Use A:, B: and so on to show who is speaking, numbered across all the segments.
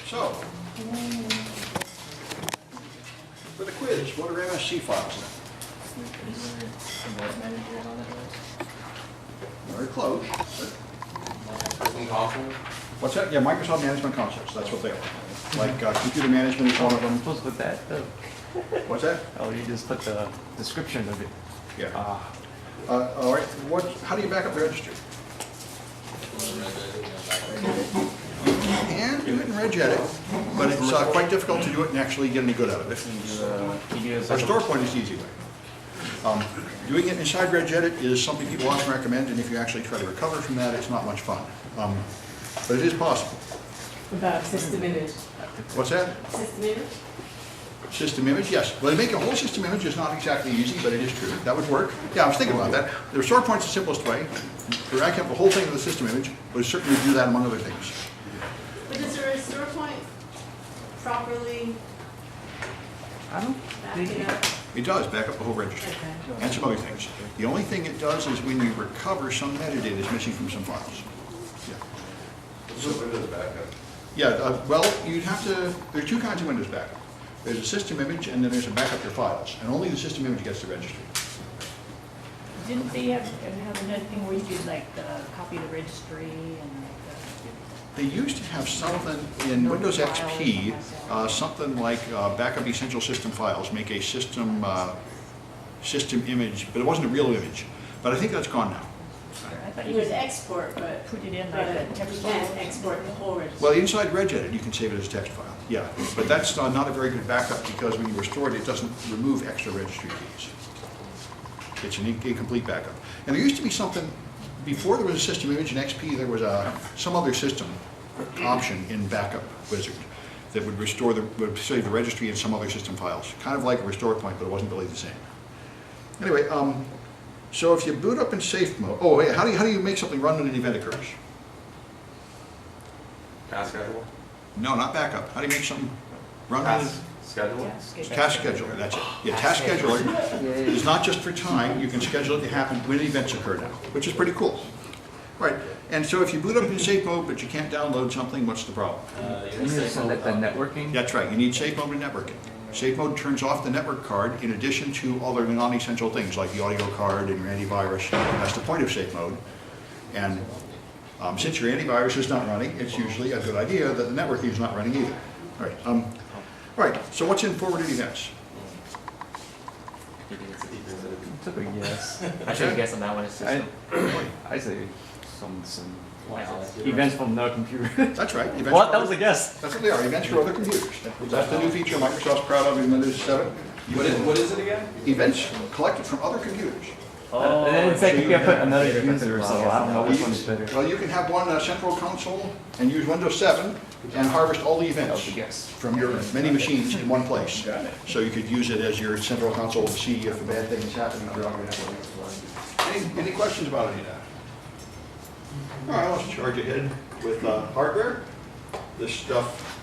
A: So, for the quiz, what are MSC files then? Very close. What's that? Yeah, Microsoft Management Consoles, that's what they are. Like computer management is one of them.
B: Supposed to put that.
A: What's that?
B: Oh, you just put the description of it.
A: Yeah. All right, how do you back up the registry? You can do it in regedit, but it's quite difficult to do it and actually get any good out of it. Our store point is the easy way. Doing it inside regedit is something people often recommend, and if you actually try to recover from that, it's not much fun. But it is possible.
C: About system image.
A: What's that?
C: System image?
A: System image, yes. Well, to make a whole system image is not exactly easy, but it is true. That would work. Yeah, I was thinking about that. The restore point's the simplest way. To rack up the whole thing with a system image, but certainly do that among other things.
C: But does the restore point properly
B: I don't
C: back
B: think
C: it up?
A: It does back up the whole registry
C: Okay.
A: and some other things. The only thing it does is when you recover, some metadata is missing from some files.
D: So Windows backup.
A: Yeah, well, you'd have to, there are two kinds of Windows backup. There's a system image and then there's a backup your files, and only the system image gets the registry.
E: Didn't they have another thing where you could like copy the registry and
A: They used to have something in Windows XP, something like backup essential system files, make a system image, but it wasn't a real image. But I think that's gone now.
E: I thought
C: It
E: you
C: was
E: could
C: export, but
E: put it in
C: but
E: like a
C: you
E: text
C: can't
E: file.
C: export the whole registry.
A: Well, inside regedit, you can save it as a text file, yeah. But that's not a very good backup because when you restore it, it doesn't remove extra registry keys. It's an incomplete backup. And there used to be something, before there was a system image in XP, there was some other system option in Backup Wizard that would would save the registry and some other system files. Kind of like a restore point, but it wasn't really the same. Anyway, so if you boot up in safe mode, oh yeah, how do you make something run when an event occurs?
D: Task schedule?
A: No, not backup. How do you make something run when
D: Task schedule?
A: Task scheduler, that's it. Yeah, task scheduler is not just for time, you can schedule it to happen when events occur now, which is pretty cool. Right, and so if you boot up in safe mode but you can't download something, what's the problem?
B: you need to select the networking.
A: That's right, you need safe mode and networking. Safe mode turns off the network card in addition to all the non-essential things like the audio card and your antivirus. That's the point of safe mode. And since your antivirus is not running, it's usually a good idea that the networking is not running either. All right, right, so what's in forwarded events?
B: Took a guess.
F: I should have guessed on that one. It's just
B: I say some events from the computer.
A: That's right. Events
B: What?
A: for
B: That was a guess.
A: That's what they are, events for other computers. That's the new feature Microsoft's proud of in Windows 7.
D: What is it again?
A: Events collected from other computers.
B: And then in fact, you can put another user, so I don't know which one is better.
A: Well, you can have one central console and use Windows 7 and harvest all the
B: That was
A: events
B: a guess.
A: from your many machines in one place. So you could use it as your central console to see if a bad thing is happening on your network. Any questions about any of that? All right, let's charge ahead with hardware. This stuff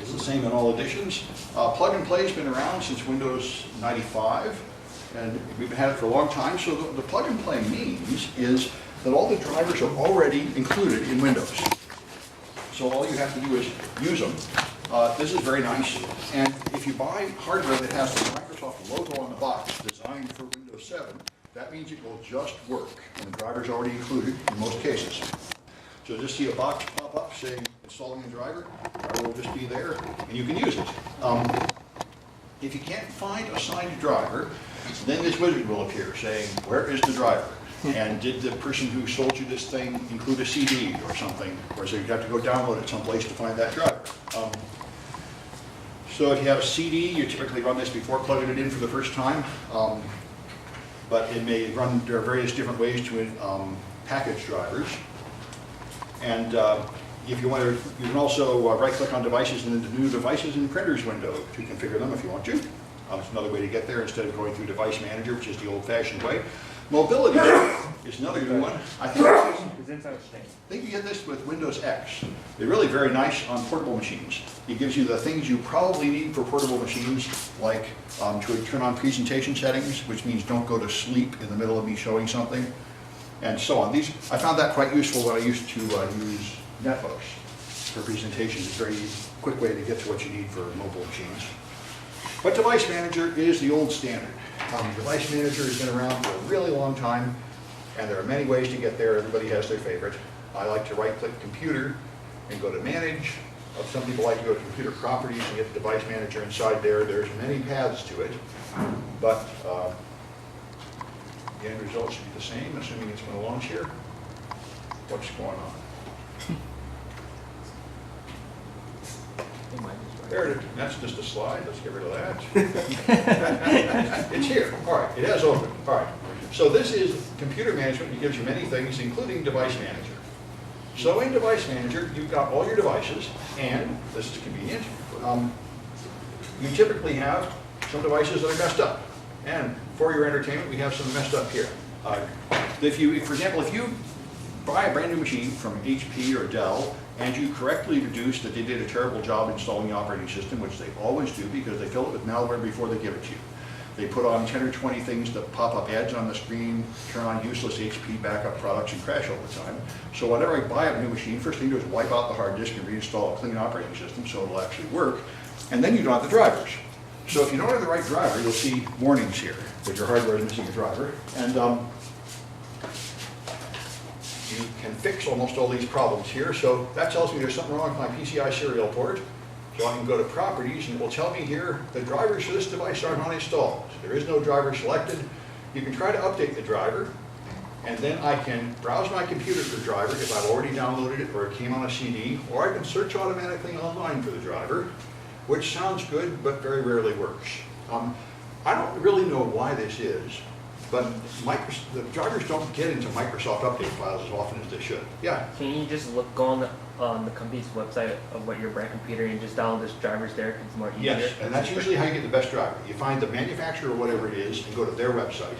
A: is the same in all editions. Plug and play has been around since Windows 95, and we've had it for a long time. So the plug and play means is that all the drivers are already included in Windows. So all you have to do is use them. This is very nice. And if you buy hardware that has the Microsoft logo on the box, designed for Windows 7, that means it will just work, and the driver's already included in most cases. So you'll just see a box pop up saying installing the driver. The driver will just be there, and you can use it. If you can't find a signed driver, then this wizard will appear saying, where is the driver? And did the person who sold you this thing include a CD or something? Or so you'd have to go download it someplace to find that driver. So if you have a CD, you typically run this before plugging it in for the first time. But it may run, there are various different ways to package drivers. And if you want to, you can also right-click on devices and then the new devices in printers window to configure them if you want to. It's another way to get there instead of going through Device Manager, which is the old-fashioned way. Mobility is another new one. I think you get this with Windows X. They're really very nice on portable machines. It gives you the things you probably need for portable machines, like to turn on presentation settings, which means don't go to sleep in the middle of me showing something, and so on. I found that quite useful when I used to use netbooks. for presentations. It's a very quick way to get to what you need for mobile machines. But Device Manager is the old standard. Device Manager has been around for a really long time, and there are many ways to get there. Everybody has their favorite. I like to right-click Computer and go to Manage. Some people like to go to Computer Properties and get the Device Manager inside there. There's many paths to it, but the end result should be the same, assuming it's going to launch here. What's going on? There it is. That's just a slide. Let's get rid of that. It's here. All right. It has opened. All right. So this is computer management. It gives you many things, including Device Manager. So in Device Manager, you've got all your devices, and this is convenient. You typically have some devices that are messed up. And for your entertainment, we have some messed up here. For example, if you buy a brand new machine from HP or Dell, and you correctly deduce that they did a terrible job installing the operating system, which they always do because they fill it with malware before they give it to you. They put on 10 or 20 things that pop up ads on the screen, turn on useless HP backup products, and crash all the time. So whenever I buy a new machine, first thing to do is wipe out the hard disk and reinstall a clean operating system so it'll actually work. And then you don't have the drivers. So if you don't have the right driver, you'll see warnings here that your hardware is missing a driver. And you can fix almost all these problems here. So that tells me there's something wrong with my PCI serial port. So I can go to Properties, and it will tell me here the drivers for this device are not installed. There is no driver selected. You can try to update the driver, and then I can browse my computer for the driver if I've already downloaded it or it came on a CD, or I can search automatically online for the driver, which sounds good, but very rarely works. I don't really know why this is, but the drivers don't get into Microsoft update files as often as they should. Yeah?
F: Can you just go on the company's website of what your brand computer and just download this drivers there because it's more easier?
A: Yes, and that's usually how you get the best driver. You find the manufacturer or whatever it is and go to their website.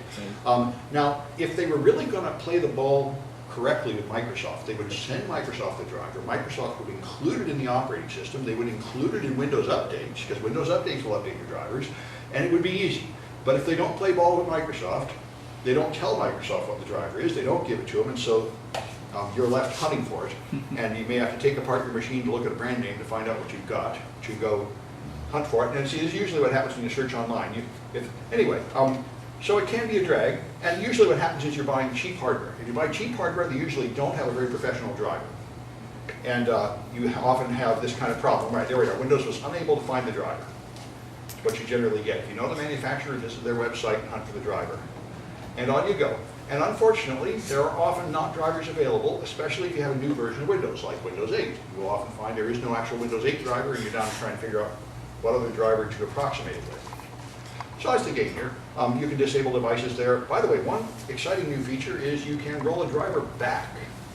A: Now, if they were really going to play the ball correctly with Microsoft, they would send Microsoft the driver. Microsoft would include it in the operating system. They would include it in Windows updates, because Windows updates will update your drivers, and it would be easy. But if they don't play ball with Microsoft, they don't tell Microsoft what the driver is, they don't give it to them, and so you're left hunting for it. And you may have to take apart your machine to look at a brand name to find out what you've got. You go hunt for it, and see, this is usually what happens when you search online. So it can be a drag, and usually what happens is you're buying cheap hardware. If you buy cheap hardware, they usually don't have a very professional driver. And you often have this kind of problem. Right, there we are. Windows was unable to find the driver. It's what you generally get. If you know the manufacturer, visit their website and hunt for the driver. And on you go. And unfortunately, there are often not drivers available, especially if you have a new version of Windows, like Windows 8. You will often find there is no actual Windows 8 driver, and you're down to try and figure out what other driver to approximate it with. So that's the game here. You can disable devices there. By the way, one exciting new feature is you can roll a driver back.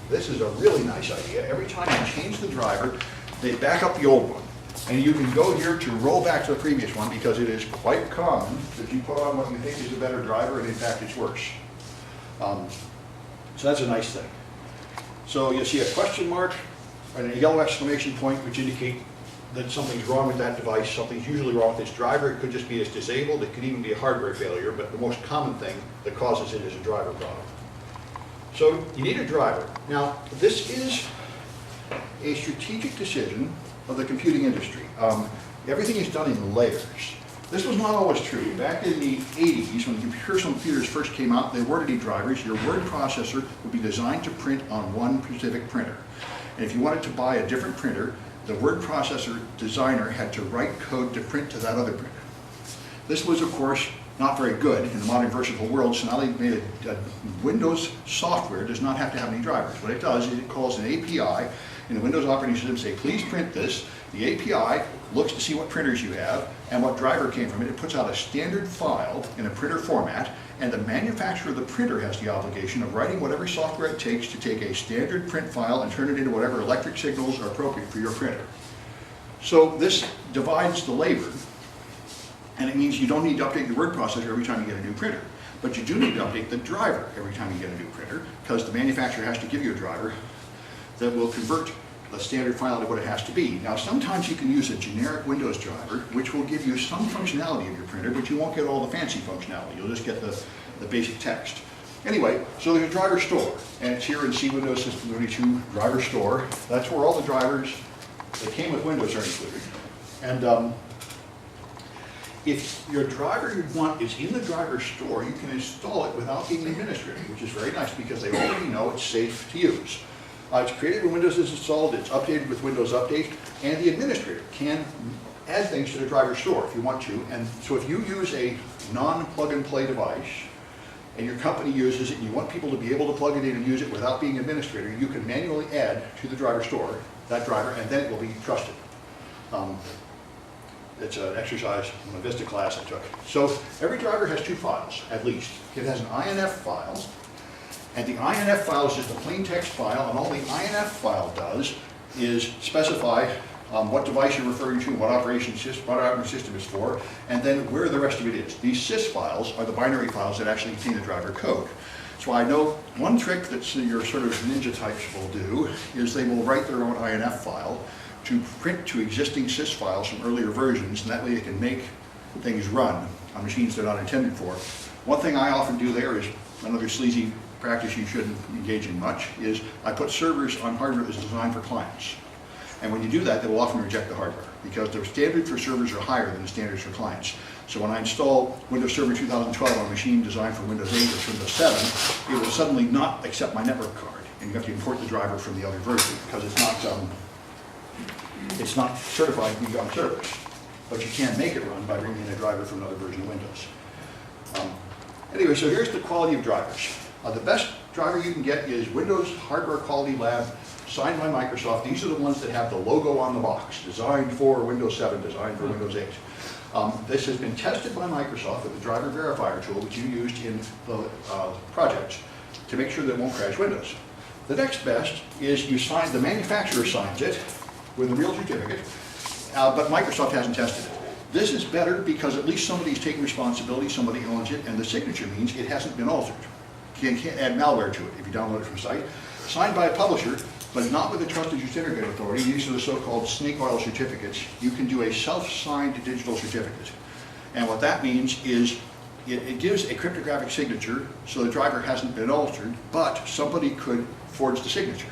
A: This is a really nice idea. Every time you change the driver, they back up the old one. And you can go here to roll back to the previous one, because it is quite common that you put on what you think is a better driver, and in fact it's worse. So that's a nice thing. So you'll see a question mark and a yellow exclamation point, which indicate that something's wrong with that device. Something's usually wrong with its driver. It could just be it's disabled. It could even be a hardware failure, but the most common thing that causes it is a driver problem. So you need a driver. Now, this is a strategic decision of the computing industry. Everything is done in layers. This was not always true. Back in the 80s, when personal computers first came out, they weren't any drivers. Your word processor would be designed to print on one specific printer. And if you wanted to buy a different printer, the word processor designer had to write code to print to that other printer. This was, of course, not very good in the modern versatile world, so now they've made Windows software does not have to have any drivers. What it does is it calls an API in the Windows operating system, say, please print this. The API looks to see what printers you have and what driver came from it. It puts out a standard file in a printer format, and the manufacturer of the printer has the obligation of writing whatever software it takes to take a standard print file and turn it into whatever electric signals are appropriate for your printer. So this divides the labor, and it means you don't need to update your word processor every time you get a new printer. But you do need to update the driver every time you get a new printer, because the manufacturer has to give you a driver that will convert the standard file to what it has to be. Now, sometimes you can use a generic Windows driver, which will give you some functionality of your printer, but you won't get all the fancy functionality. You'll just get the basic text. Anyway, so there's a driver store, and it's here in C Windows System 32 Driver Store. That's where all the drivers They came with Windows are included. And if your driver you want is in the driver's store, you can install it without being an administrator, which is very nice because they already know it's safe to use. It's created when Windows is installed, it's updated with Windows Update, and the administrator can add things to the driver's store if you want to. And so if you use a non-plug-and-play device, and your company uses it, and you want people to be able to plug it in and use it without being an administrator, you can manually add to the driver's store that driver, and then it will be trusted. It's an exercise in a Vista class I took. So every driver has 2 files, at least. It has an INF file, and the INF file is just a plain text file, and all the INF file does is specify what device you're referring to, what operating system is for, and then where the rest of it is. These sys files are the binary files that actually contain the driver code. So I know one trick that your sort of ninja types will do is they will write their own INF file to print to existing sys files from earlier versions, and that way they can make things run on machines they're not intended for. One thing I often do there is, another sleazy practice you shouldn't engage in much, is I put servers on hardware that's designed for clients. And when you do that, they will often reject the hardware because the standards for servers are higher than the standards for clients. So when I install Windows Server 2012 on a machine designed for Windows 8 or Windows 7, it will suddenly not accept my network card. And you have to import the driver from the other version because it's not certified to be on servers. But you can make it run by bringing in a driver from another version of Windows. Anyway, so here's the quality of drivers. The best driver you can get is Windows Hardware Quality Lab, signed by Microsoft. These are the ones that have the logo on the box, designed for Windows 7, designed for Windows 8. This has been tested by Microsoft with the driver verifier tool, which you used in the project, to make sure that it won't crash Windows. The next best is the manufacturer signs it with a real certificate, but Microsoft hasn't tested it. This is better because at least somebody's taking responsibility, somebody owns it, and the signature means it hasn't been altered. You can't add malware to it if you download it from site. Signed by a publisher, but not with a trusted certificate authority. These are the so-called snake oil certificates. You can do a self-signed digital certificate. And what that means is it gives a cryptographic signature, so the driver hasn't been altered, but somebody could forge the signature.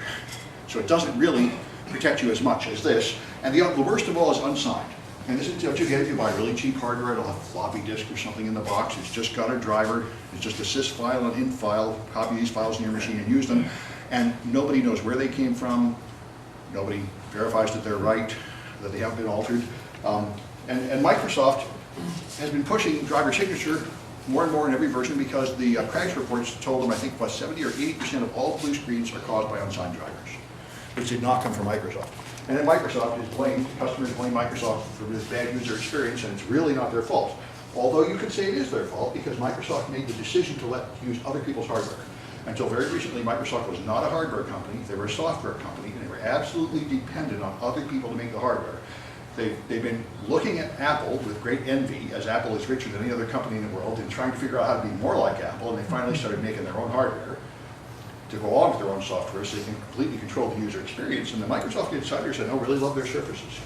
A: So it doesn't really protect you as much as this. And the worst of all is unsigned. And this is what you get if you buy really cheap hardware. It'll have a floppy disk or something in the box. It's just got a driver. It's just a sys file, an int file. Copy these files in your machine and use them. And nobody knows where they came from. Nobody verifies that they're right, that they haven't been altered. And Microsoft has been pushing driver signature more and more in every version because the crash reports told them, I think, about 70 or 80% of all blue screens are caused by unsigned drivers, which did not come from Microsoft. And then Microsoft is blamed, customers blame Microsoft for this bad user experience, and it's really not their fault. Although you could say it is their fault because Microsoft made the decision to use other people's hardware. Until very recently, Microsoft was not a hardware company, they were a software company, and they were absolutely dependent on other people to make the hardware. They've been looking at Apple with great envy, as Apple is richer than any other company in the world, and trying to figure out how to be more like Apple, and they finally started making their own hardware to go along with their own software so they can completely control the user experience. And the Microsoft insiders I know really love their surfaces.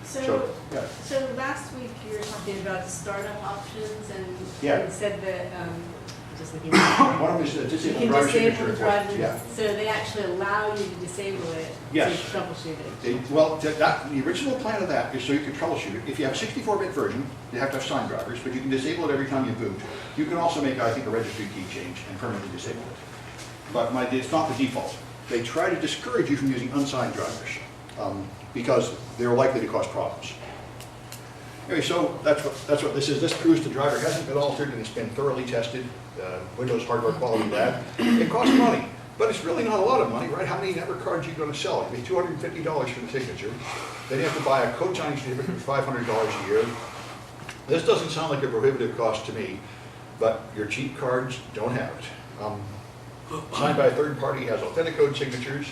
C: So
A: yeah.
C: last week you were talking about startup options and
A: Yeah.
C: you said that, just looking at
A: One of them is
C: you
A: disable
C: can
A: driver
C: disable
A: signature.
C: the driver,
A: Yeah.
C: so they actually allow you to disable it
A: Yes.
C: to troubleshoot it.
A: The original plan of that is so you can troubleshoot it. If you have a 64-bit version, you have to have signed drivers, but you can disable it every time you boot. You can also make, I think, a registry key change and permanently disable it. But it's not the default. They try to discourage you from using unsigned drivers because they're likely to cause problems. Anyway, so that's what this is. This proves the driver hasn't been altered and it's been thoroughly tested. Windows Hardware Quality Lab. It costs money, but it's really not a lot of money, right? How many network cards are you going to sell? It'd be $250 for the signature. Then you have to buy a code signing certificate for $500 a year. This doesn't sound like a prohibitive cost to me, but your cheap cards don't have it. Signed by a third party, has authentic code signatures,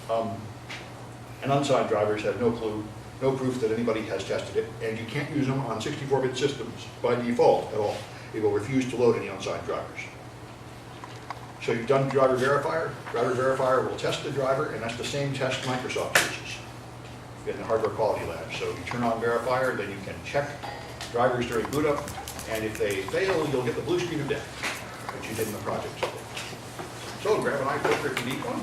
A: and unsigned drivers have no clue, no proof that anybody has tested it, and you can't use them on 64-bit systems by default at all. It will refuse to load any unsigned drivers. So you've done driver verifier. Driver verifier will test the driver, and that's the same test Microsoft uses in the Hardware Quality Lab. So you turn on verifier, then you can check drivers during boot up, and if they fail, you'll get the blue screen of death, which you did in the project. So grab an iFilter if you need one.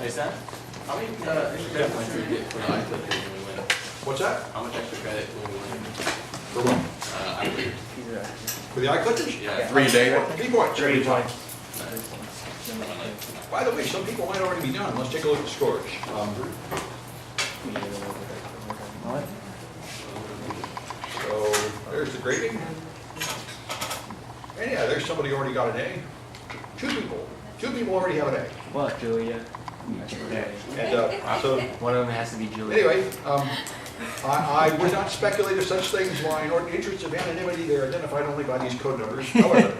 D: Is that? How many extra credit points do we get for the eye clicker when we win?
A: What's that?
D: How much extra credit when we win?
A: For what?
D: Eye clicker.
F: These are
A: For the eye clickers?
D: Yeah.
B: 3 a day.
A: 3 points every time.
D: Nice.
A: By the way, some people might already be done. Let's take a look at the scores. So there's the grading. And yeah, there's somebody who already got an A. Two people already have an A.
F: What, Julia?
A: And so
F: One of them has to be Julia.
A: anyway, I would not speculate if such things, why in interests of anonymity, they're identified only by these code numbers. However,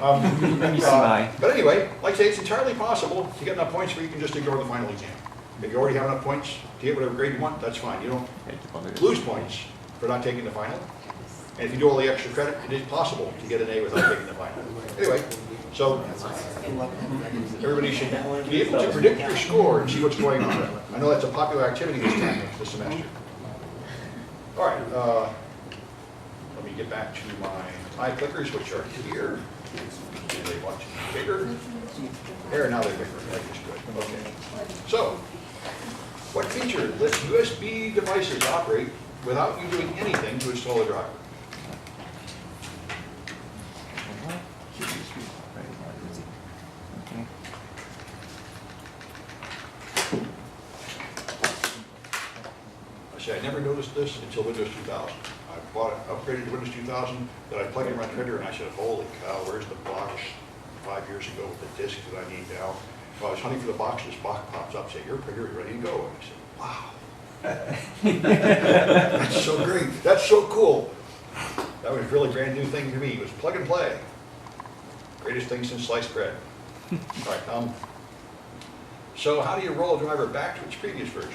A: but anyway, like I say, it's entirely possible to get enough points where you can just ignore the final exam. If you already have enough points to get whatever grade you want, that's fine. You don't lose points for not taking the final. And if you do all the extra credit, it is possible to get an A without taking the final. Anyway, so everybody should be able to predict your score and see what's going on. I know that's a popular activity this semester. All right, let me get back to my eye clickers, which are here. And they want to be bigger. There, now they're bigger. That is good. Okay. So, what feature lets USB devices operate without you doing anything to install a driver? I never noticed this until Windows 2000. I bought it, upgraded to Windows 2000, then I plugged in my printer and I said, holy cow, where's the box 5 years ago with the disk that I need now? Well, I was hunting for the box, this box pops up, saying, your printer is ready to go. And I said, wow. That's so great. That's so cool. That was a really brand new thing to me. It was plug and play. Greatest thing since sliced bread. All right, so how do you roll a driver back to its previous version?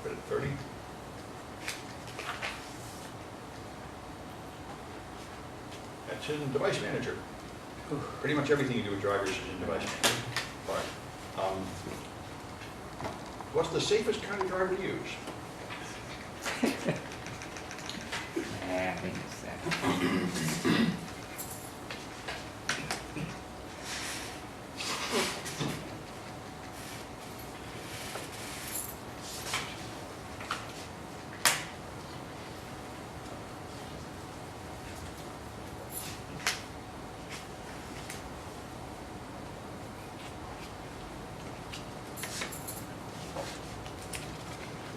A: Put it 30. That's in Device Manager. Pretty much everything you do with drivers is in Device Manager. All right. What's the safest kind of driver to use?
B: I think it's that.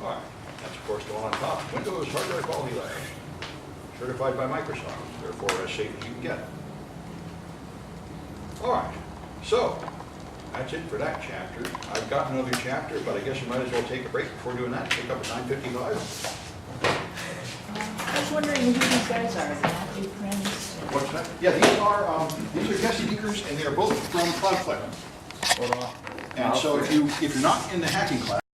A: All right, that's of course the one on top. Windows Hardware Quality Lab, certified by Microsoft, therefore as safe as you can get. All right, so that's it for that chapter. I've got another chapter, but I guess you might as well take a break before doing that. Pick up at 9:55.
E: I was wondering who these guys are, Matthew Prince.
A: What's that? Yeah, these are guest speakers, and they are both from Cloudflare.
B: Hold on.
A: And so if you're not in the hacking class,